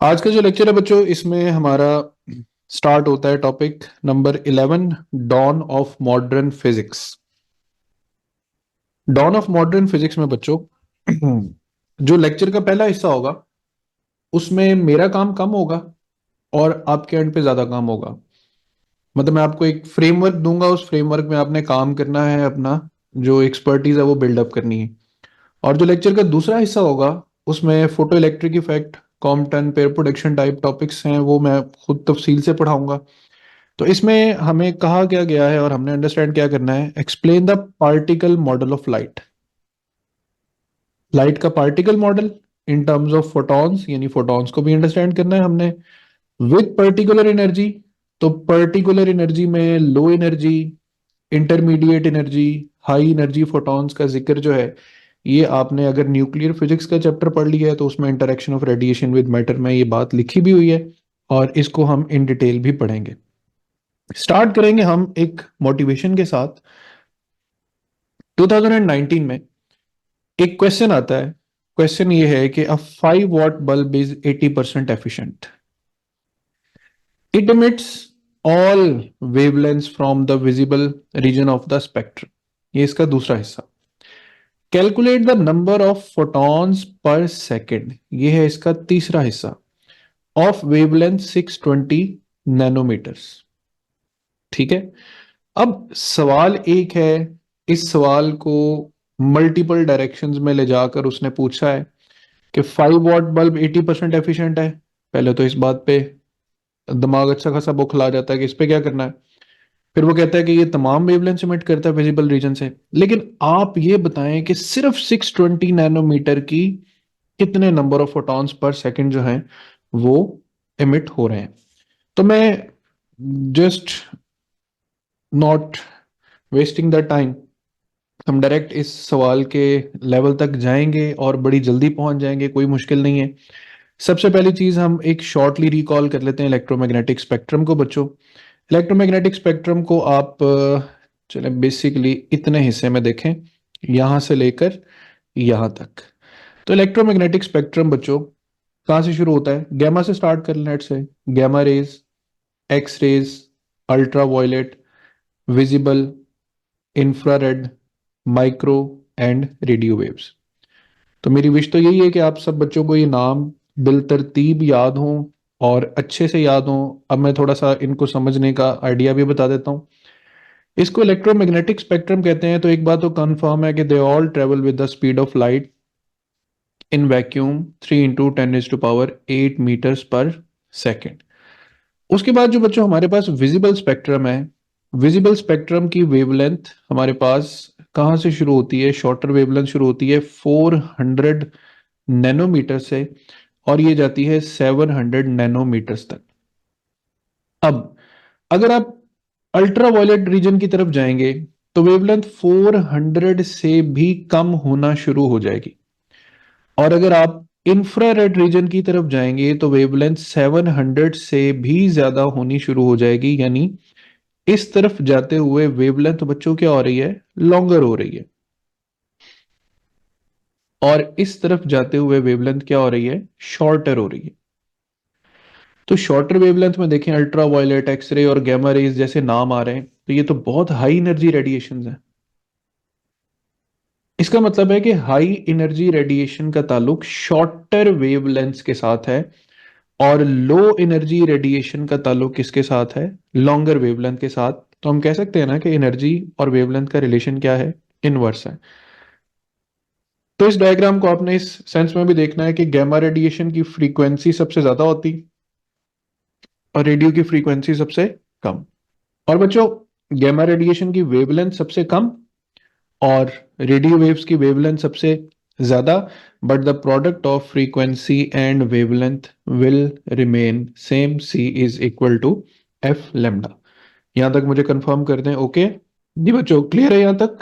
आज का जो लेक्चर है बच्चों, इसमें हमारा स्टार्ट होता है topic number 11, dawn of modern physics. Dawn of modern physics में बच्चों जो लेक्चर का पहला हिस्सा होगा उसमें मेरा काम कम होगा और आपके एंड पे ज्यादा काम होगा। मतलब मैं आपको एक फ्रेमवर्क दूंगा, उस फ्रेमवर्क में आपने काम करना है, अपना जो एक्सपर्टीज है वो बिल्डअप करनी है। और जो लेक्चर का दूसरा हिस्सा होगा उसमें photo electric effect, Compton, pair production type topics हैं, वो मैं खुद तफसील से पढ़ाऊंगा। तो इसमें हमें कहा क्या गया है और हमने अंडरस्टैंड क्या करना है, explain the particle model of light. Light का particle model in terms of photons, यानी फोटॉन्स को भी अंडरस्टैंड करना है हमने विद पर्टिकुलर एनर्जी। तो पर्टिकुलर एनर्जी में low energy, intermediate energy, high energy photons का जिक्र जो है, ये आपने अगर न्यूक्लियर फिजिक्स का चैप्टर पढ़ लिया है तो उसमें interaction of radiation with matter में ये बात लिखी भी हुई है और इसको हम इन डिटेल भी पढ़ेंगे। स्टार्ट करेंगे हम एक मोटिवेशन के साथ। 2019 में एक क्वेश्चन आता है। क्वेश्चन ये है कि a 5 watt bulb is 80% efficient. It emits all wavelengths from the visible region of the spectrum. ये इसका दूसरा हिस्सा। Calculate the number of photons per second, ये है इसका तीसरा हिस्सा। Of wavelength 620 nanometers. ठीक है। अब सवाल एक है, इस सवाल को मल्टीपल डायरेक्शंस में ले जाकर उसने पूछा है कि 5 वॉट बल्ब 80% एफिशिएंट है। पहले तो इस बात पे दिमाग अच्छा खासा बुखला जाता है कि इस पे क्या करना है। फिर वो कहता है कि ये तमाम वेवलेंथ एमिट करता है विजिबल रीजन से, लेकिन आप ये बताएं कि सिर्फ 620 नैनोमीटर की कितने number of photons per second जो हैं वो एमिट हो रहे हैं। तो मैं just not wasting the time, हम डायरेक्ट इस सवाल के लेवल तक जाएंगे और बड़ी जल्दी पहुंच जाएंगे, कोई मुश्किल नहीं है। सबसे पहली चीज हम एक शॉर्टली रिकॉल कर लेते हैं इलेक्ट्रोमैग्नेटिक स्पेक्ट्रम को बच्चों। इलेक्ट्रोमैग्नेटिक स्पेक्ट्रम को आप चले बेसिकली इतने हिस्से में देखें, यहां से लेकर यहां तक। तो इलेक्ट्रोमैग्नेटिक स्पेक्ट्रम बच्चों कहाँ से शुरू होता है, गैमा से स्टार्ट कर लें। से gamma rays, X rays, ultra violet, visible, infrared, micro and radio waves. तो मेरी विश तो यही है कि आप सब बच्चों को ये नाम बिलतरतीब याद हों और अच्छे से याद हों। अब मैं थोड़ा सा इनको समझने का आइडिया भी बता देता हूँ। इसको इलेक्ट्रोमैग्नेटिक स्पेक्ट्रम कहते हैं। तो एक बात तो कंफर्म है कि they all travel with the speed of light in vacuum 3 × 10⁸ meters per second. उसके बाद जो बच्चों हमारे पास विजिबल स्पेक्ट्रम है, विजिबल स्पेक्ट्रम की वेवलेंथ हमारे पास कहाँ से शुरू होती है, शॉर्टर वेवलेंथ शुरू होती है 400 नैनोमीटर से और ये जाती है 700 नैनोमीटर्स तक। अब अगर आप अल्ट्रा वायलेट रीजन की तरफ जाएंगे तो वेवलेंथ 400 से भी कम होना शुरू हो जाएगी। और अगर आप इंफ्रारेड रीजन की तरफ जाएंगे तो वेवलेंथ 700 से भी ज्यादा होनी शुरू हो जाएगी। यानी इस तरफ जाते हुए वेवलेंथ बच्चों क्या हो रही है, लॉन्गर हो रही है। और इस तरफ जाते हुए वेवलेंथ क्या हो रही है, शॉर्टर हो रही है। तो शॉर्टर वेवलेंथ में देखें, अल्ट्रा वायलेट, एक्सरे और गैमा रेज जैसे नाम आ रहे हैं, तो ये तो बहुत हाई एनर्जी रेडिएशन है। इसका मतलब है कि हाई एनर्जी रेडिएशन का ताल्लुक शॉर्टर वेवलेंथ्स के साथ है और लो एनर्जी रेडिएशन का ताल्लुक किसके साथ है, लॉन्गर वेवलेंथ के साथ। तो हम कह सकते हैं ना कि एनर्जी और वेवलेंथ का रिलेशन क्या है, इनवर्स है। तो इस डायग्राम को आपने इस सेंस में भी देखना है कि गैमा रेडिएशन की फ्रीक्वेंसी सबसे ज्यादा होती और रेडियो की फ्रीक्वेंसी सबसे कम। और बच्चों गैमा रेडिएशन की वेवलेंथ सबसे कम और रेडियो वेव्स की वेवलेंथ सबसे ज्यादा, but the product of frequency and wavelength will remain same, C is equal to F lambda. यहां तक मुझे कंफर्म कर दें, ओके जी बच्चों, क्लियर है यहां तक,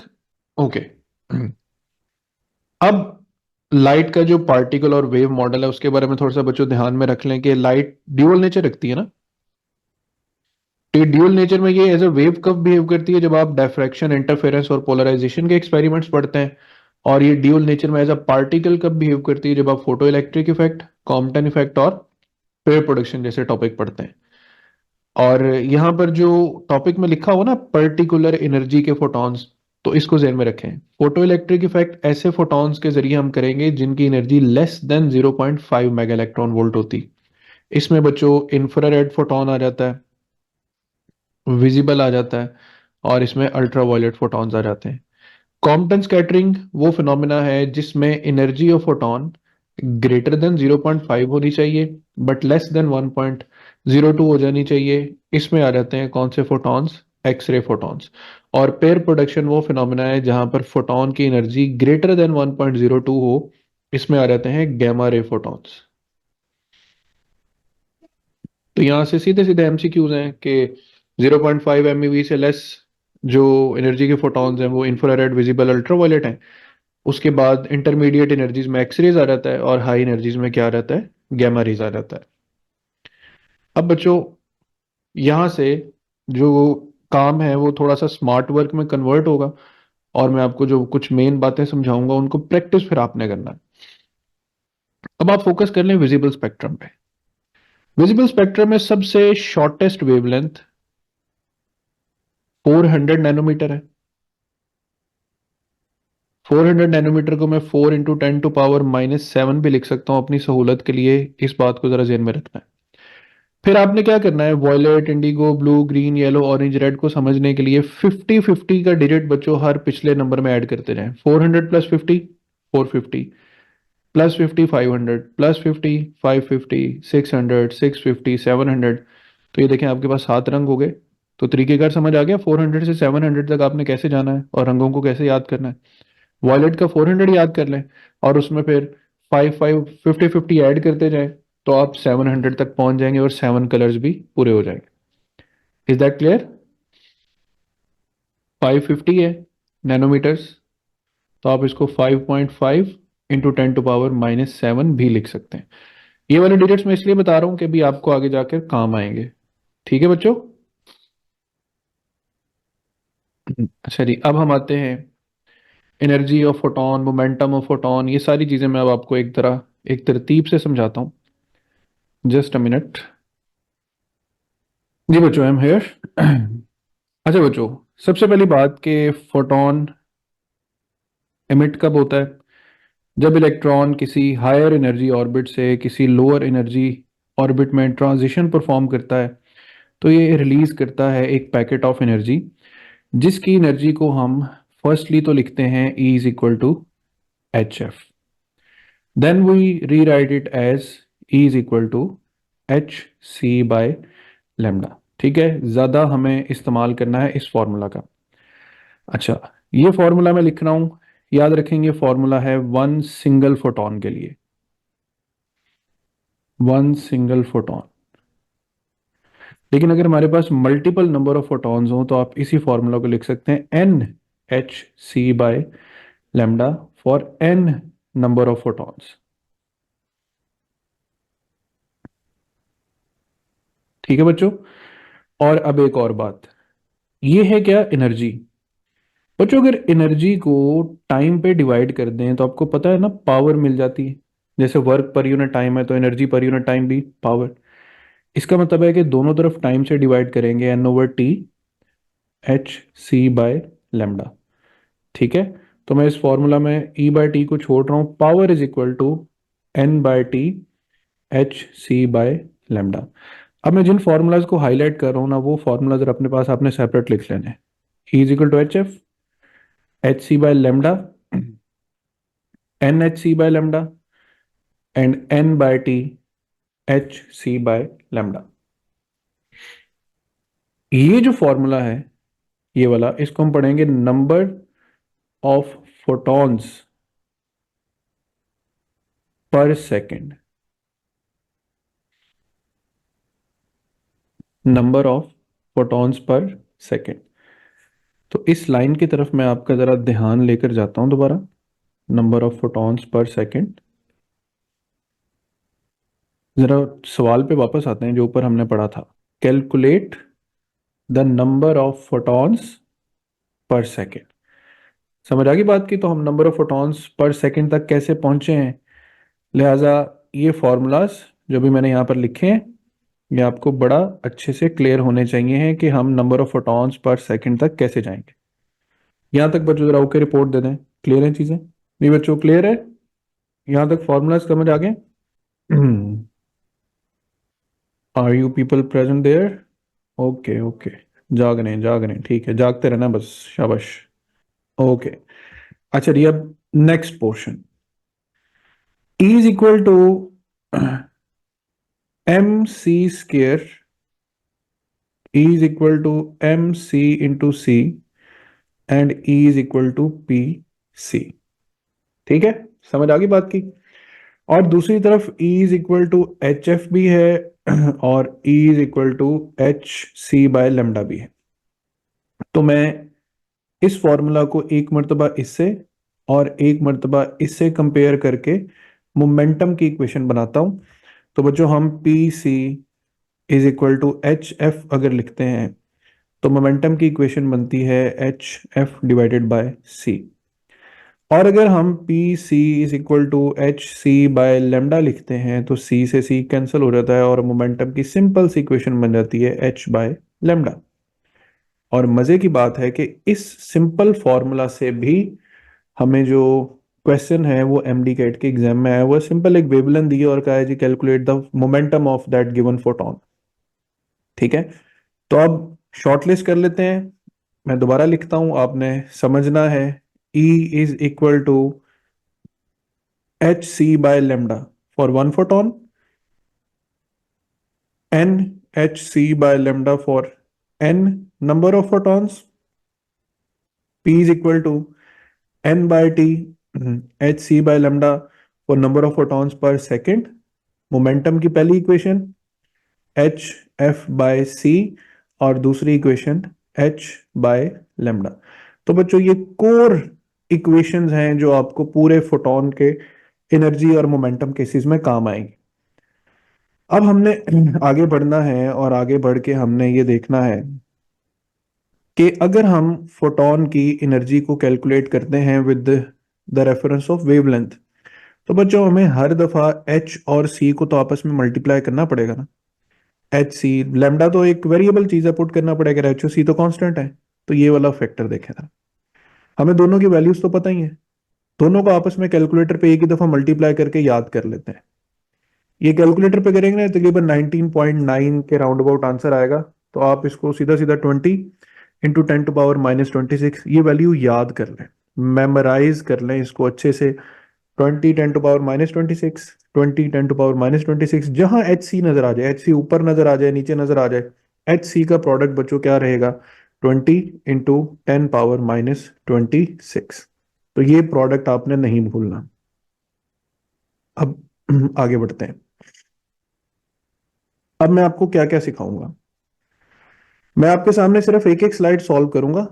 ओके। अब लाइट का जो पार्टिकल और वेव मॉडल है उसके बारे में थोड़ा सा बच्चों ध्यान में रख लें कि लाइट ड्यूअल नेचर रखती है ना। तो ड्यूअल नेचर में ये एज अ वेव कब बिहेव करती है, जब आप डायफ्रैक्शन, इंटरफेरेंस और पोलराइजेशन के एक्सपेरिमेंट्स पढ़ते हैं। और ये ड्यूअल नेचर में एज अ पार्टिकल कब बिहेव करती है, जब आप photo electric effect, Compton effect और पेयर प्रोडक्शन जैसे टॉपिक पढ़ते हैं। और यहाँ पर जो टॉपिक में लिखा हुआ ना पर्टिकुलर एनर्जी के फोटॉन्स, तो इसको ध्यान में रखें। फोटो इलेक्ट्रिक इफेक्ट ऐसे फोटॉन्स के जरिए हम करेंगे जिनकी energy less than 0.5 mega electron volt होती। इसमें बच्चों इंफ्रारेड फोटोन आ जाता है, विजिबल आ जाता है, और इसमें अल्ट्रा वायलेट फोटॉन्स आ जाते हैं। कॉम्पटन स्कैटरिंग वो फिनोमिना है जिसमें energy of photon greater than 0.5 होनी चाहिए बट लेस देन 1.02 हो जानी चाहिए। इसमें आ जाते हैं कौन से फोटॉन्स? X-ray photons. और पेयर प्रोडक्शन वो फिनोमिना है जहां पर फोटॉन की एनर्जी ग्रेटर देन 1.02 हो। इसमें आ जाते हैं गैमा रे फोटॉन्स। तो यहां से सीधे सीधे एमसीक्यूज हैं कि 0.5 MeV से लेस जो एनर्जी के फोटॉन्स हैं वो इंफ्रारेड, विजिबल, अल्ट्रावायलेट हैं। उसके बाद इंटरमीडिएट एनर्जीज में एक्सरेज आ जाता है, और हाई एनर्जीज में क्या आ जाता है? गैमा रेज आ जाता है। अब बच्चों यहां से जो काम है वो थोड़ा सा स्मार्ट वर्क में कन्वर्ट होगा, और मैं आपको जो कुछ मेन बातें समझाऊंगा उनको प्रैक्टिस फिर आपने करना है। अब आप फोकस कर लें विजिबल स्पेक्ट्रम पे। विजिबल स्पेक्ट्रम में सबसे शॉर्टेस्ट वेवलेंथ 400 नैनोमीटर है। 400 नैनोमीटर को मैं 4 × 10⁻⁻⁷ भी लिख सकता हूं अपनी सहूलत के लिए। इस बात को जरा ध्यान में रखना है। फिर आपने क्या करना है, violet, indigo, blue, green, yellow, orange, red को समझने के लिए 50-50 का डिजिट बच्चों हर पिछले नंबर में ऐड करते जाएं। 400 + 50 450, +50 500, +50 550, 600 650 700। तो ये देखें आपके पास 7 रंग हो गए। तो तरीकेकार समझ आ गया 400 से 700 तक आपने कैसे जाना है और रंगों को कैसे याद करना है। वॉयलेट का 400 याद कर लें, और उसमें फिर 5 5 50 50 ऐड करते जाएं, तो आप 700 तक पहुंच जाएंगे और 7 कलर्स भी पूरे हो जाएंगे। Is that clear? 550 है नैनोमीटर्स, तो आप इसको 5.5 × 10⁻⁻7 भी लिख सकते हैं। ये वाले डिजिट्स मैं इसलिए बता रहा हूं कि भी आपको आगे जाकर काम आएंगे। ठीक है बच्चों? अच्छा जी, अब हम आते हैं energy of photon, momentum of photon. ये सारी चीजें मैं अब आपको एक तरतीब से समझाता हूँ। Just a minute. जी बच्चों, आई एम हियर। अच्छा बच्चों, सबसे पहली बात कि फोटोन एमिट कब होता है? जब इलेक्ट्रॉन किसी हायर एनर्जी ऑर्बिट से किसी लोअर एनर्जी ऑर्बिट में ट्रांजिशन परफॉर्म करता है, तो ये रिलीज करता है एक पैकेट ऑफ एनर्जी, जिसकी एनर्जी को हम फर्स्टली तो लिखते हैं E = hf। Then we rewrite it as E = hc/λ। ठीक है, ज्यादा हमें इस्तेमाल करना है इस फॉर्मूला का। अच्छा, ये फॉर्मूला मैं लिख रहा हूं, याद रखेंगे फॉर्मूला है वन सिंगल फोटोन के लिए। One single photon. लेकिन अगर हमारे पास मल्टीपल नंबर ऑफ फोटॉन्स हो तो आप इसी फॉर्मूला को लिख सकते हैं NhC/λ for n number of photons. ठीक है बच्चों? और अब एक और बात, ये है क्या? एनर्जी। बच्चों अगर एनर्जी को टाइम पे डिवाइड कर दें तो आपको पता है ना पावर मिल जाती है। जैसे वर्क पर यूनिट टाइम है तो एनर्जी पर यूनिट टाइम भी पावर। इसका मतलब है कि दोनों तरफ टाइम से डिवाइड करेंगे, N/T hc/λ। ठीक है, तो मैं इस फॉर्मूला में E/T को छोड़ रहा हूं। Power is equal to N/T hc/λ। अब मैं जिन फॉर्मूलाज को हाईलाइट कर रहा हूं ना, वो फॉर्मूलाज अपने पास आपने सेपरेट लिख लेने हैं। E is equal to hf, hc/λ, nhc/λ and N/T hc/λ। ये जो फॉर्मूला है, ये वाला, इसको हम पढ़ेंगे number of photons per second. Number of photons per second. तो इस लाइन की तरफ मैं आपका जरा ध्यान लेकर जाता हूं दोबारा। Number of photons per second. जरा सवाल पे वापस आते हैं जो ऊपर हमने पढ़ा था। Calculate the number of photons per second. समझ आ गई बात की? तो हम number of photons per second तक कैसे पहुंचे हैं, लिहाजा ये फॉर्मूलाज जो भी मैंने यहाँ पर लिखे हैं ये आपको बड़ा अच्छे से क्लियर होने चाहिए हैं कि हम number of photons per second तक कैसे जाएंगे। यहाँ तक बच्चों जरा ओके रिपोर्ट दे दें, क्लियर है चीजें? नहीं बच्चों क्लियर है? यहाँ तक फॉर्मूलाज समझ आ गए? Are you people present there? Okay okay, जाग रहे हैं, ठीक है, जागते रहना बस, शाबाश। ओके, अच्छा जी, अब next portion, E is equal to mc square, E is equal to mc into c and E is equal to pc। ठीक है, समझ आ गई बात की? और दूसरी तरफ E is equal to hf भी है और E is equal to hc by lambda भी है। तो मैं इस फॉर्मूला को एक मर्तबा इससे और एक मर्तबा इससे कंपेयर करके मोमेंटम की इक्वेशन बनाता हूं। तो बच्चों हम P C is equal to H F अगर लिखते हैं तो मोमेंटम की इक्वेशन बनती है H F divided by C. और अगर हम P C is equal to H C by lambda लिखते हैं तो सी से सी कैंसिल हो जाता है और मोमेंटम की सिंपल सी इक्वेशन बन जाती है एच बाय लेमडा। और मजे की बात है कि इस सिंपल फॉर्मूला से भी हमें जो क्वेश्चन है वो एमडी कैट के एग्जाम में आया हुआ, सिंपल एक वेवलेंथ दी है और कहा है जी calculate the momentum of that given photon. ठीक है, तो अब शॉर्टलिस्ट कर लेते हैं। मैं दोबारा लिखता हूं, आपने समझना है। E is equal to H C by lambda for one photon, n H C by lambda for n number of photons, P is equal to n by t h c by lambda for number of photons per second। Momentum की पहली equation H F bye C और दूसरी equation H by lambda. तो बच्चों ये core equations हैं जो आपको पूरे फोटोन के एनर्जी और मोमेंटम केसेस में काम आएंगे। अब हमने आगे बढ़ना है और आगे बढ़ के हमने ये देखना है कि अगर हम फोटोन की एनर्जी को कैलकुलेट करते हैं with the reference of wavelength, तो बच्चों हमें हर दफा एच और सी को तो आपस में मल्टीप्लाई करना पड़ेगा ना। एच सी लेमडा तो एक वेरिएबल चीज है, पुट करना पड़ेगा, एच ओ सी तो कांस्टेंट है। तो ये वाला फैक्टर देखे था, हमें दोनों की वैल्यूज तो पता ही है, दोनों को आपस में कैलकुलेटर पे एक ही दफा मल्टीप्लाई करके याद कर लेते हैं। ये कैलकुलेटर पे करेंगे ना तकरीबन 19.9 के राउंड अबाउट आंसर आएगा। तो आप इसको सीधा सीधा 20 इंटू 10⁻⁻26 ये वैल्यू याद कर लें, मेमोराइज कर लें इसको अच्छे से। 20 10⁻⁻26, 20 10⁻⁻26, जहां एच सी नजर आ जाए, एच सी ऊपर नजर आ जाए नीचे नजर आ जाए, एच सी का प्रोडक्ट बच्चों क्या रहेगा? 20 × 10⁻⁻26। तो ये प्रोडक्ट आपने नहीं भूलना। अब आगे बढ़ते हैं। अब मैं आपको क्या क्या सिखाऊंगा, मैं आपके सामने सिर्फ एक एक स्लाइड सॉल्व करूंगा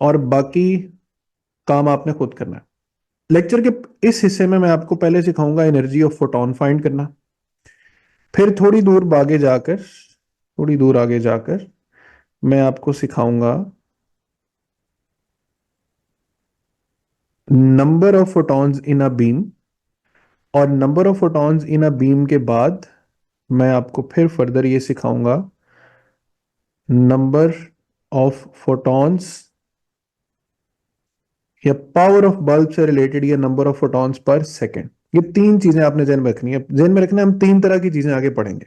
और बाकी काम आपने खुद करना है। लेक्चर के इस हिस्से में मैं आपको पहले सिखाऊंगा एनर्जी ऑफ फोटोन फाइंड करना, फिर थोड़ी दूर आगे जाकर मैं आपको सिखाऊंगा number of photons in a beam, और number of photons in a beam के बाद मैं आपको फिर फर्दर ये सिखाऊंगा नंबर ऑफ फोटॉन्स या पावर ऑफ बल्ब से रिलेटेड या number of photons per second. ये तीन चीजें आपने जहन में रखनी है, जहन में रखना है, हम तीन तरह की चीजें आगे पढ़ेंगे।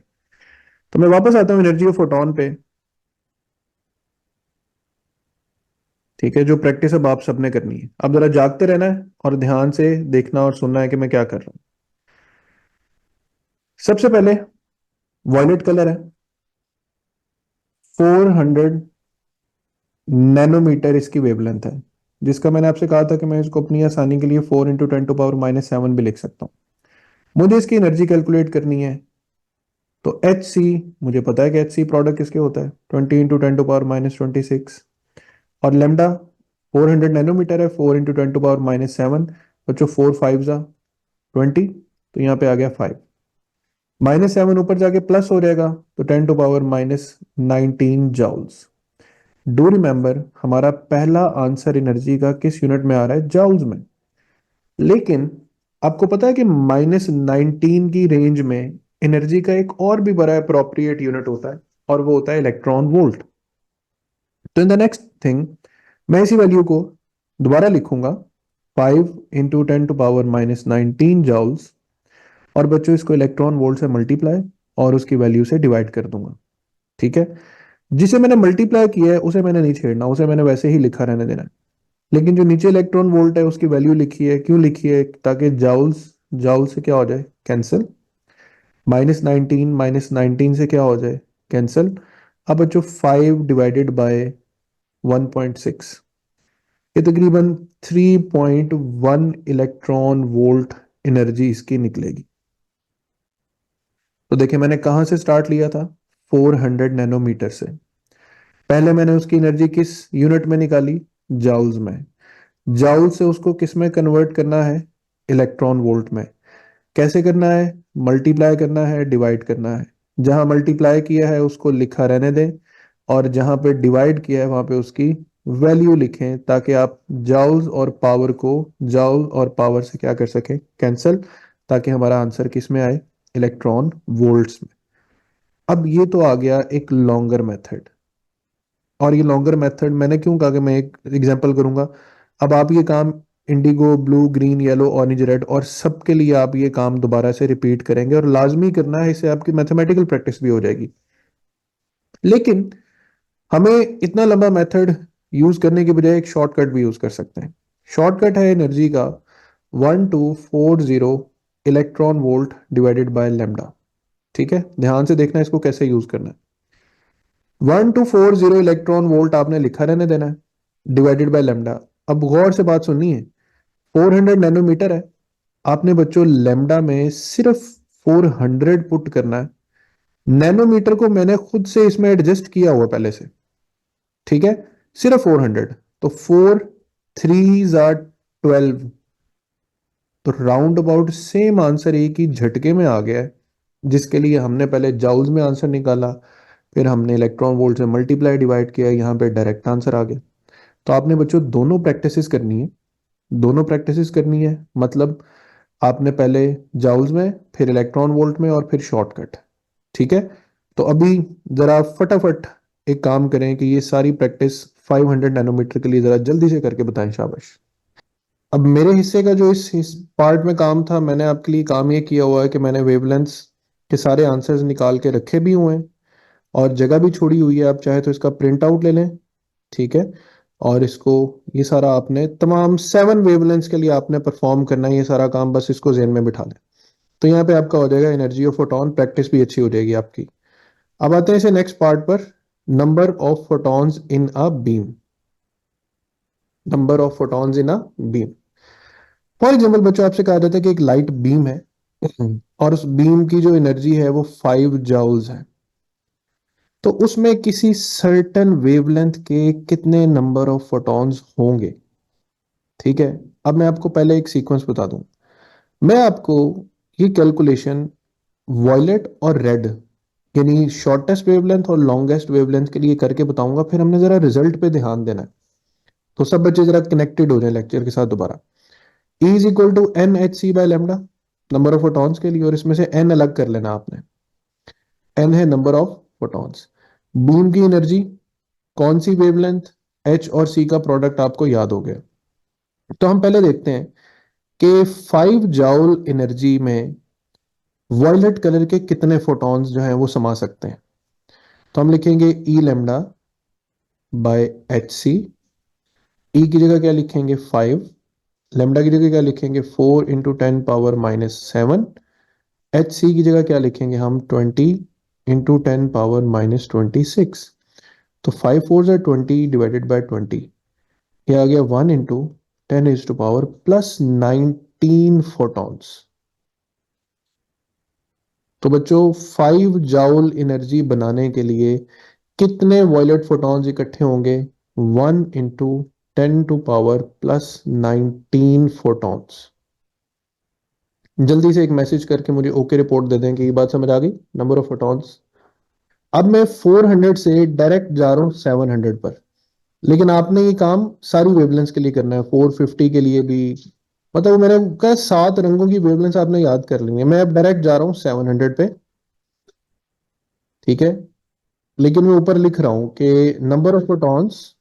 तो मैं वापस आता हूं एनर्जी ऑफ फोटॉन पे। ठीक है, जो प्रैक्टिस अब आप सबने करनी है, अब जरा जागते रहना है और ध्यान से देखना और सुनना है कि मैं क्या कर रहा हूं। सबसे पहले वॉयलेट कलर है, 400 नैनोमीटर इसकी वेवलेंथ है, जिसका मैंने आपसे कहा था कि मैं इसको अपनी आसानी के लिए 4 × 10⁻⁻7 भी लिख सकता हूं। मुझे इसकी एनर्जी कैलकुलेट करनी है, तो एच सी मुझे पता है कि एच सी प्रोडक्ट किसके होता है, 20 × 10⁻26। और लेमडा 400 नैनोमीटर है, 4 × 10⁻⁷। बच्चों 4 5 जा 20, तो यहाँ पे आ गया 5, -7 ऊपर जाके प्लस हो जाएगा तो 10⁻⁻19 जाउल्स। डू रिमेंबर हमारा पहला आंसर एनर्जी का किस यूनिट में आ रहा है? जाउल्स में। लेकिन आपको पता है कि -19 की रेंज में एनर्जी का एक और भी बड़ा अप्रोप्रिएट यूनिट होता है और वो होता है इलेक्ट्रॉन वोल्ट। तो इन द नेक्स्ट थिंग मैं इसी वैल्यू को दोबारा लिखूंगा 5 × 10⁻⁹ जाउल्स, और बच्चों इसको इलेक्ट्रॉन वोल्ट से मल्टीप्लाई और उसकी वैल्यू से डिवाइड कर दूंगा। ठीक है, जिसे मैंने मल्टीप्लाई किया है उसे मैंने नहीं छेड़ना, उसे मैंने वैसे ही लिखा रहने देना है। लेकिन जो नीचे इलेक्ट्रॉन वोल्ट है उसकी वैल्यू लिखी है, क्यों लिखी है? ताकि जाउल्स जाउल से क्या हो जाए, कैंसिल। -19 से क्या हो जाए, कैंसिल। अब बच्चों 5 ÷ 1.6, ये तकरीबन 3.1 इलेक्ट्रॉन वोल्ट एनर्जी इसकी निकलेगी। तो देखिए मैंने कहां से स्टार्ट लिया था, 400 नैनोमीटर से। पहले मैंने उसकी एनर्जी किस यूनिट में निकाली, जाउल्स में। जाउल से उसको किस में कन्वर्ट करना है, इलेक्ट्रॉन वोल्ट में। कैसे करना है, मल्टीप्लाई करना है, डिवाइड करना है। जहां मल्टीप्लाई किया है उसको लिखा रहने दें, और जहां पे डिवाइड किया है वहां पे उसकी वैल्यू लिखें, ताकि आप जाउल्स और पावर को जाउल और पावर से क्या कर सकें, कैंसिल, ताकि हमारा आंसर किस में आए, इलेक्ट्रॉन वोल्ट्स में। अब ये तो आ गया एक लॉन्गर मेथड। और ये लॉन्गर मेथड मैंने क्यों कहा कि मैं एक एग्जांपल करूंगा। अब आप ये काम Indigo, blue, green, yellow, orange, red और सबके लिए आप ये काम दोबारा से रिपीट करेंगे, और लाजमी करना है, इससे आपकी मैथमेटिकल प्रैक्टिस भी हो जाएगी। लेकिन हमें इतना लंबा मेथड यूज करने के बजाय एक शॉर्टकट भी यूज कर सकते हैं। शॉर्टकट है एनर्जी का 1240 electron volt divided by lambda. ठीक है, ध्यान से देखना इसको कैसे यूज करना है। 1240 इलेक्ट्रॉन वोल्ट आपने लिखा रहने देना है, डिवाइडेड बाय लेमडा। अब गौर से बात सुननी है, 400 नैनोमीटर है, आपने बच्चों लेमडा में सिर्फ 400 पुट करना है। नैनोमीटर को मैंने खुद से इसमें एडजस्ट किया हुआ पहले से। ठीक है, सिर्फ 400, तो 4 3 जार 12, तो राउंड अबाउट सेम आंसर एक ही झटके में आ गया है, जिसके लिए हमने पहले जाउल्स में आंसर निकाला, फिर हमने इलेक्ट्रॉन वोल्ट से मल्टीप्लाई डिवाइड किया, यहाँ पे डायरेक्ट आंसर आ गया। तो आपने बच्चों दोनों प्रैक्टिसेस करनी है, दोनों प्रैक्टिसेस करनी है, मतलब आपने पहले जाउल्स में, फिर इलेक्ट्रॉन वोल्ट में, और फिर शॉर्टकट। ठीक है, तो अभी जरा फटाफट एक काम करें कि ये सारी प्रैक्टिस 500 नैनोमीटर के लिए जरा जल्दी से करके बताएं, शाबाश। अब मेरे हिस्से का जो इस पार्ट में काम था, मैंने आपके लिए काम ये किया हुआ है कि मैंने वेवलेंथ्स के सारे आंसर्स निकाल के रखे भी हुए हैं, और जगह भी छोड़ी हुई है, आप चाहे तो इसका प्रिंट आउट ले लें। ठीक है, और इसको, ये सारा आपने तमाम 7 वेवलेंथ्स के लिए आपने परफॉर्म करना है, ये सारा काम बस इसको जेन में बिठा लें। तो यहाँ पे आपका हो जाएगा एनर्जी ऑफ फोटॉन, प्रैक्टिस भी अच्छी हो जाएगी आपकी। अब आते हैं इसे नेक्स्ट पार्ट पर, number of photons in a beam. Number of photons in a beam. For example बच्चों, आपसे कहा जाता है कि एक लाइट बीम है, और उस बीम की जो एनर्जी है वो 5 जाउल्स है। तो उसमें किसी सर्टेन वेवलेंथ के कितने नंबर ऑफ फोटॉन्स होंगे। ठीक है, अब मैं आपको पहले एक सीक्वेंस बता दूं। मैं आपको ये कैलकुलेशन वॉयलेट और रेड, यानी शॉर्टेस्ट वेवलेंथ और लॉन्गेस्ट वेवलेंथ के लिए करके बताऊंगा, फिर हमने जरा रिजल्ट पे ध्यान देना है। तो सब बच्चे जरा कनेक्टेड हो जाए लेक्चर के साथ दोबारा। E is equal to N H C by lambda, number of photons के लिए, और इसमें से एन अलग कर लेना आपने। एन है नंबर ऑफ फोटॉन्स। बीम की एनर्जी, कौन सी वेवलेंथ, एच और सी का प्रोडक्ट आपको याद हो गया। तो हम पहले देखते हैं कि 5 जाउल एनर्जी में वॉयलेट कलर के कितने फोटॉन्स जो हैं वो समा सकते हैं। तो हम लिखेंगे ई लेमडा बाय एच सी। ई की जगह क्या लिखेंगे, 5। लेमडा की जगह क्या लिखेंगे, 4 × 10⁻⁷। एच सी की जगह क्या लिखेंगे हम, 20 × 10⁻⁻26। तो 5 4 = 20 डिवाइडेड बाय 20, ये आ गया 1 × 10⁻⁻+19 फोटॉन्स। तो बच्चों 5 जाउल एनर्जी बनाने के लिए कितने वॉयलेट फोटॉन्स इकट्ठे होंगे, 1 × 10⁻⁻+19 फोटॉन्स। जल्दी से एक मैसेज करके मुझे ओके रिपोर्ट दे दें कि ये बात समझ आ गई, नंबर ऑफ फोटॉन्स। अब मैं 400 से डायरेक्ट जा रहा हूं 700 पर, लेकिन आपने ये काम सारी वेवलेंथ के लिए करना है, 450 के लिए भी। मतलब मैंने कहा 7 रंगों की वेवलेंथ आपने याद कर ली है। मैं अब डायरेक्ट जा रहा हूँ 700 पे। ठीक है, लेकिन मैं ऊपर लिख रहा हूं कि नंबर ऑफ फोटॉन्स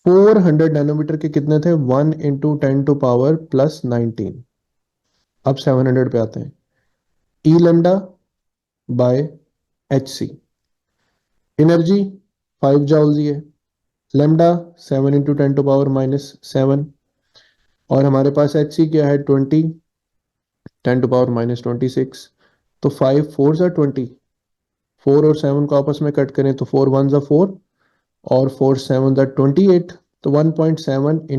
400 नैनोमीटर के कितने थे, 1 × 10⁻⁻19। अब 700 पे आते हैं। E lambda by H C, energy 5 joules ही है, लेमडा 7 × 10⁻⁻7, और हमारे पास एच सी क्या है, 20 × 10⁻⁻26। तो 5 4 ज़ा 20, 4 और 7 को आपस में कट करें तो 4 1 ज़ा 4 और 4 7 ज़ा 28, तो 1.7 ×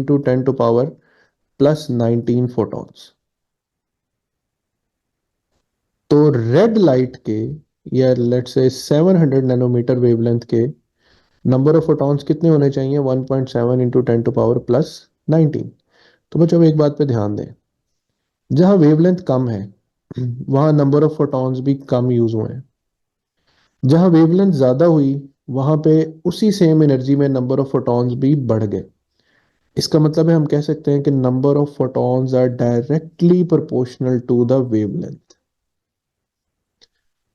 10⁻⁻19 फोटॉन्स। तो रेड लाइट के, या लेट से 700 नैनोमीटर वेवलेंथ के नंबर ऑफ फोटॉन्स कितने होने चाहिए, 1.7 × 10⁻⁻19। तो बच्चों एक बात पे ध्यान दें, जहां वेवलेंथ कम है वहां नंबर ऑफ फोटॉन्स भी कम यूज हुए हैं। जहां वेवलेंथ ज्यादा हुई वहां पे उसी सेम एनर्जी में नंबर ऑफ फोटॉन्स भी बढ़ गए। इसका मतलब है हम कह सकते हैं कि number of photons are directly proportional to the wavelength.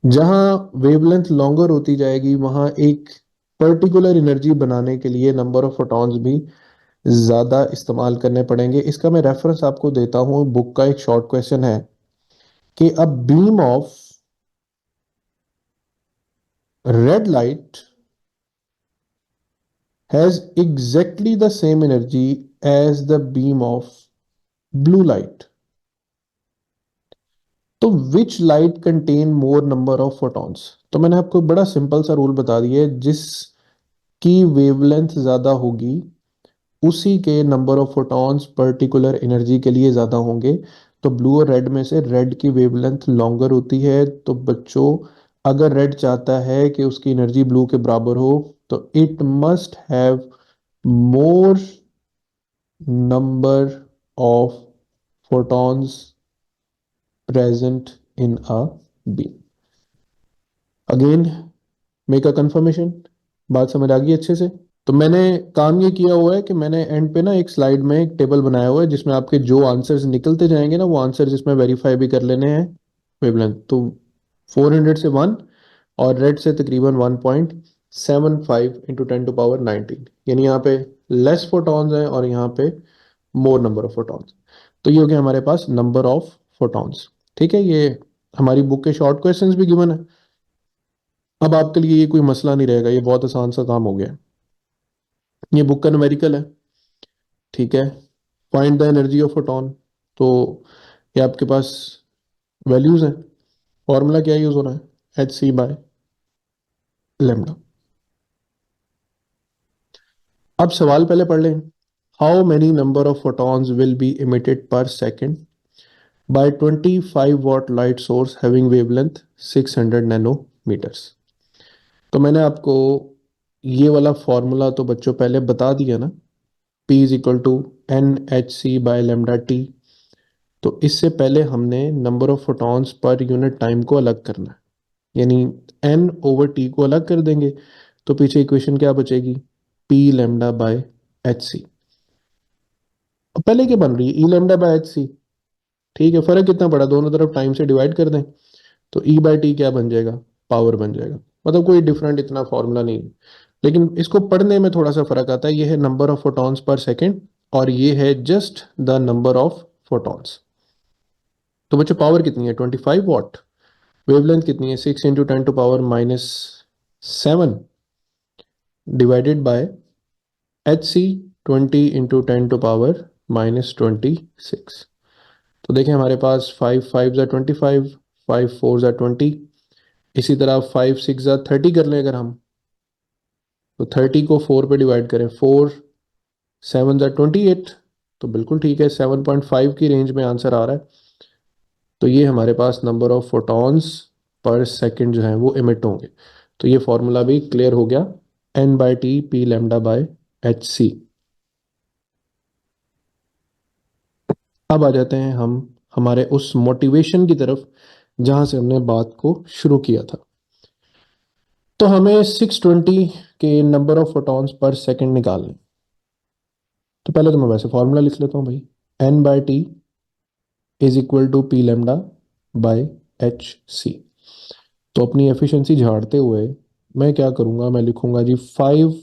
जहां वेवलेंथ लॉन्गर होती जाएगी वहां एक पर्टिकुलर एनर्जी बनाने के लिए नंबर ऑफ फोटॉन्स भी ज्यादा इस्तेमाल करने पड़ेंगे। इसका मैं रेफरेंस आपको देता हूं, बुक का एक शॉर्ट क्वेश्चन है कि a beam of red light has exactly the same energy as the beam of blue light. तो which light contain more number of photons. तो मैंने आपको बड़ा सिंपल सा रूल बता दिया है, जिसकी वेवलेंथ ज्यादा होगी उसी के number of photons particular energy के लिए ज्यादा होंगे। तो ब्लू और रेड में से रेड की वेवलेंथ लॉन्गर होती है। तो बच्चों अगर रेड चाहता है कि उसकी एनर्जी ब्लू के बराबर हो तो it must have more number of photons present in a beam. Again, make a confirmation. बात समझ आ गई अच्छे से। तो मैंने काम ये किया हुआ है कि मैंने एंड पे ना एक स्लाइड में एक टेबल बनाया हुआ है जिसमें आपके जो आंसर्स निकलते जाएंगे ना वो आंसर जिसमें वेरीफाई भी कर लेने हैं वेवलेंथ। तो 400 से 1 और रेड से तकरीबन 1.75 × 10⁻19, यानी यहाँ पे लेस फोटॉन्स हैं और यहाँ पे मोर नंबर ऑफ फोटॉन्स। तो ये हो गया हमारे पास नंबर ऑफ फोटॉन्स। ठीक है, ये हमारी बुक के शॉर्ट क्वेश्चंस भी गिवन है। अब आपके लिए ये कोई मसला नहीं रहेगा, ये बहुत आसान सा काम हो गया। ये बुक का न्यूमेरिकल है। ठीक है, find the energy of photon. तो ये आपके पास वैल्यूज हैं। फॉर्मूला क्या यूज होना है, एच सी बाय लेमडा। अब सवाल पहले पढ़ लें। How many number of photons will be emitted per second by 25 watt light source having wavelength 600 nanometers. तो मैंने आपको ये वाला फॉर्मूला तो बच्चों पहले बता दिया ना, P is equal to N H C by lambda T. तो इससे पहले हमने number of photons per unit time को अलग करना है, यानी एन ओवर टी को अलग कर देंगे। तो पीछे इक्वेशन क्या बचेगी, P lambda by H C. पहले क्या बन रही है, E lambda by H C. ठीक है, फर्क कितना पड़ा, दोनों तरफ टाइम से डिवाइड कर दें तो ई बाय टी क्या बन जाएगा, पावर बन जाएगा। मतलब कोई डिफरेंट इतना फॉर्मूला नहीं है, लेकिन इसको पढ़ने में थोड़ा सा फर्क आता है। ये है number of photons per second और ये है just the number of photons. तो बच्चों पावर कितनी है, 25 वाट। वेवलेंथ कितनी है, 6 × 10⁻⁻7 डिवाइडेड बाय एच सी 20 × 10⁻⁻26। तो देखें हमारे पास 5 5 ज़ा 25, 5 4 ज़ा 20, इसी तरह 5 6 ज़ा 30 कर लें अगर हम, तो 30 को 4 पे डिवाइड करें, 4 7 ज़ा 28। तो बिल्कुल ठीक है, 7.5 की रेंज में आंसर आ रहा है। तो ये हमारे पास number of photons per second जो है वो इमिट होंगे। तो ये फॉर्मूला भी क्लियर हो गया, N by T P lambda by H C. अब आ जाते हैं हम हमारे उस मोटिवेशन की तरफ जहां से हमने बात को शुरू किया था। तो हमें 620 के number of photons per second निकालने। तो पहले तो मैं वैसे फॉर्मूला लिख लेता हूँ भाई, N by T is equal to P lambda by H C. तो अपनी एफिशिएंसी झाड़ते हुए मैं क्या करूँगा, मैं लिखूँगा जी 5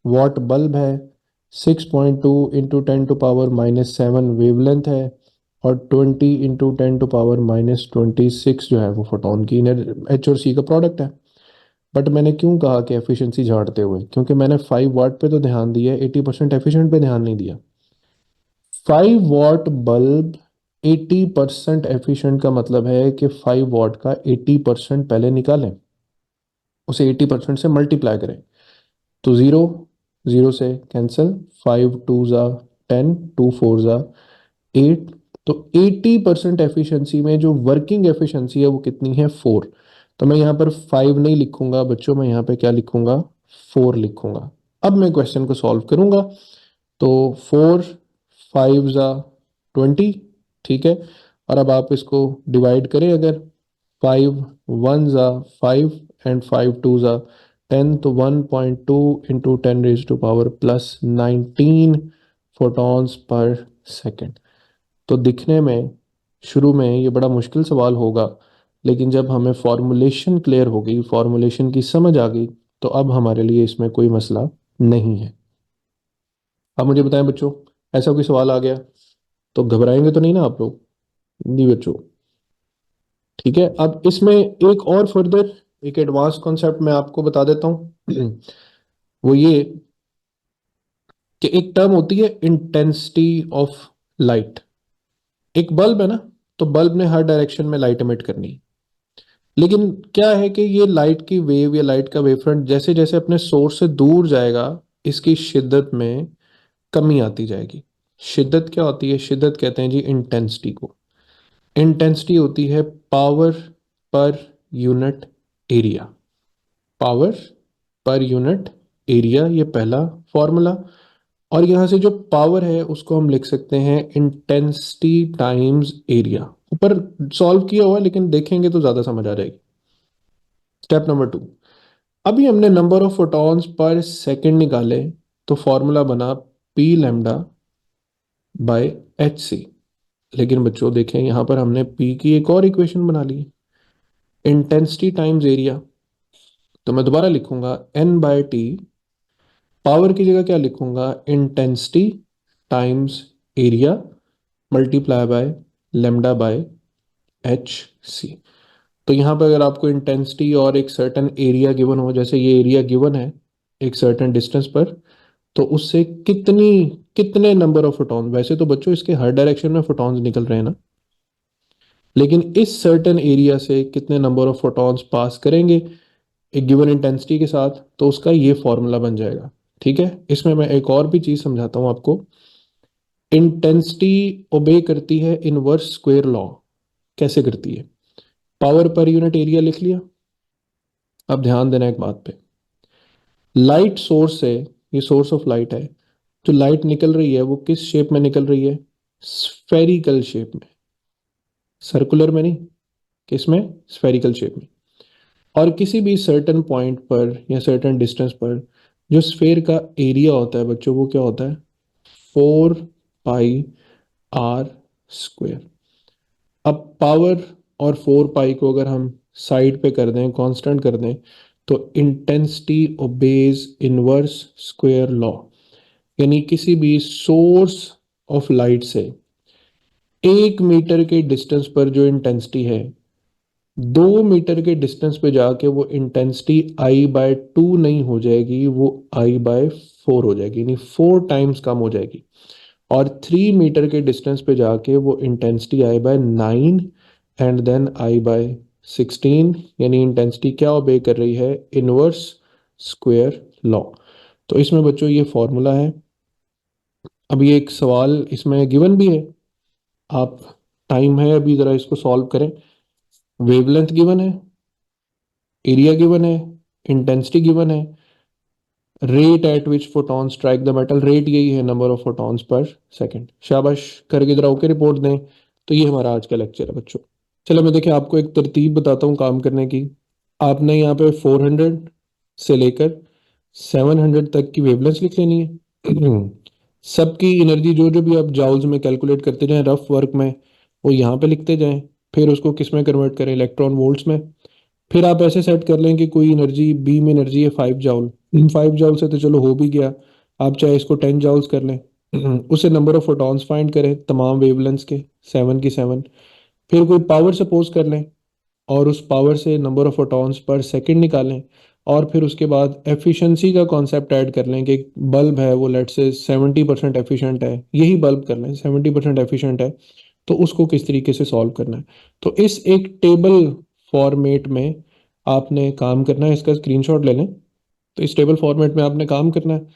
वॉट बल्ब है, 6.2 इंटू 10⁻⁻7 वेवलेंथ है, और 20 इंटू 10⁻⁻26 जो है वो फोटोन की एच और सी का प्रोडक्ट है। बट मैंने क्यों कहा कि एफिशिएंसी झाड़ते हुए, क्योंकि मैंने 5 वाट पे तो ध्यान दिया, 80% एफिशिएंट पे ध्यान नहीं दिया। 5 वॉट बल्ब 80% एफिशिएंट का मतलब है कि 5 वॉट का 80% पहले निकालें, उसे 80% से मल्टीप्लाई करें। तो जीरो, जीरो से कैंसिल, 5 2 ज़ा 10, 2 4 ज़ा 8। तो 80% एफिशिएंसी में जो वर्किंग एफिशिएंसी है वो कितनी है, 4। तो मैं यहाँ पर 5 नहीं लिखूंगा बच्चों, मैं यहाँ पे क्या लिखूंगा, 4 लिखूंगा। अब मैं क्वेश्चन को सॉल्व करूंगा। तो 4 5 ज़ा 20, ठीक है। और अब आप इसको डिवाइड करें, अगर 5 1 ज़ा 5 एंड 5 2 ज़ा 10, तो 1.2 इंटू 10⁻+19 फोटॉन्स पर सेकेंड। तो दिखने में शुरू में ये बड़ा मुश्किल सवाल होगा, लेकिन जब हमें फॉर्मूलेशन क्लियर हो गई, फॉर्मूलेशन की समझ आ गई, तो अब हमारे लिए इसमें कोई मसला नहीं है। अब मुझे बताएं बच्चों, ऐसा कोई सवाल आ गया तो घबराएंगे तो नहीं ना आप लोग? नहीं बच्चों, ठीक है। अब इसमें एक और फर्दर एक एडवांस कॉन्सेप्ट मैं आपको बता देता हूँ। वो ये कि एक टर्म होती है इंटेंसिटी ऑफ लाइट। एक बल्ब है ना, तो बल्ब ने हर डायरेक्शन में लाइट एमिट करनी है। लेकिन क्या है कि ये लाइट की वेव या लाइट का वेव फ्रंट जैसे जैसे अपने सोर्स से दूर जाएगा, इसकी शिद्दत में कमी आती जाएगी। शिद्दत क्या होती है? शिद्दत कहते हैं जी इंटेंसिटी को। इंटेंसिटी होती है power per unit area. Power per unit area, ये पहला फॉर्मूला। और यहां से जो पावर है उसको हम लिख सकते हैं इंटेंसिटी टाइम्स एरिया। ऊपर सॉल्व किया हुआ है, लेकिन देखेंगे तो ज्यादा समझ आ जाएगी। स्टेप नंबर 2, अभी हमने number of photons per second निकाले, तो फॉर्मूला बना P lambda by H C. लेकिन बच्चों देखें, यहां पर हमने पी की एक और इक्वेशन बना ली, इंटेंसिटी टाइम्स एरिया। तो मैं दोबारा लिखूंगा N/T, पावर की जगह क्या लिखूंगा, intensity times area multiply by lambda by H C. तो यहाँ पे अगर आपको इंटेंसिटी और एक सर्टेन एरिया गिवन हो, जैसे ये एरिया गिवन है एक सर्टेन डिस्टेंस पर, तो उससे कितनी कितने नंबर ऑफ फोटॉन, वैसे तो बच्चों इसके हर डायरेक्शन में फोटॉन्स निकल रहे हैं ना, लेकिन इस सर्टेन एरिया से कितने नंबर ऑफ फोटॉन्स पास करेंगे एक गिवन इंटेंसिटी के साथ, तो उसका ये फॉर्मूला बन जाएगा। ठीक है, इसमें मैं एक और भी चीज समझाता हूं आपको। इंटेंसिटी ओबे करती है इनवर्स स्क्वायर लॉ। कैसे करती है? पावर पर यूनिट एरिया लिख लिया। अब ध्यान देना एक बात पे, लाइट सोर्स से, ये सोर्स ऑफ लाइट है, जो लाइट निकल रही है वो किस शेप में निकल रही है, स्फेरिकल शेप में, सर्कुलर में नहीं, किस में, स्फेरिकल शेप में। और किसी भी सर्टेन पॉइंट पर या सर्टेन डिस्टेंस पर जो स्फेयर का एरिया होता है बच्चों, वो क्या होता है, 4 पाई r स्क्वेयर। अब पावर और 4 पाई को अगर हम साइड पे कर दें, कांस्टेंट कर दें, तो intensity obeys inverse square law. यानी किसी भी सोर्स ऑफ लाइट से 1 मीटर के डिस्टेंस पर जो इंटेंसिटी है, 2 मीटर के डिस्टेंस पे जाके वो इंटेंसिटी I/2 नहीं हो जाएगी, वो I/4 हो जाएगी, यानी 4 टाइम्स कम हो जाएगी। और 3 मीटर के डिस्टेंस पे जाके वो intensity I/9 and then I/16, यानी इंटेंसिटी क्या ओबे कर रही है, इनवर्स स्क्वायर लॉ। तो इसमें बच्चों ये फॉर्मूला है। अब ये एक सवाल इसमें गिवन भी है, आप, टाइम है अभी, जरा इसको सॉल्व करें। वेवलेंथ गिवन है, एरिया गिवन है, इंटेंसिटी गिवन है, rate at which photon strike the metal, rate यही है number of photons per second. शाबाश, करके जरा ओके रिपोर्ट दें। तो ये हमारा आज का लेक्चर है बच्चों। चलो मैं देखिए आपको एक तरतीब बताता हूँ काम करने की। आपने यहाँ पे 400 से लेकर 700 तक की वेवलेंथ लिख लेनी है। सबकी एनर्जी जो जो भी आप जाउल्स में कैलकुलेट करते जाएं रफ वर्क में, वो यहाँ पे लिखते जाएं। फिर उसको किस में कन्वर्ट करें, इलेक्ट्रॉन वोल्ट्स में। फिर आप ऐसे सेट कर लें कि कोई एनर्जी बी में एनर्जी है 5 जॉल, 5 जॉल से तो चलो हो भी गया, आप चाहे इसको 10 जॉल्स कर लें। उसे नंबर ऑफ फोटॉन्स फाइंड करें तमाम वेवलेंथ्स के, 7 की 7। फिर कोई पावर सपोज कर लें और उस पावर से number of photons per second निकालें। और फिर उसके बाद एफिशिएंसी का कॉन्सेप्ट ऐड कर लें कि एक बल्ब है वो लेट से 70% एफिशिएंट है, यही बल्ब कर लें 70% एफिशिएंट है, तो उसको किस तरीके से सॉल्व करना है। तो इस एक टेबल फॉर्मेट में आपने काम करना है, इसका स्क्रीनशॉट ले लें। तो इस टेबल फॉर्मेट में आपने काम करना है।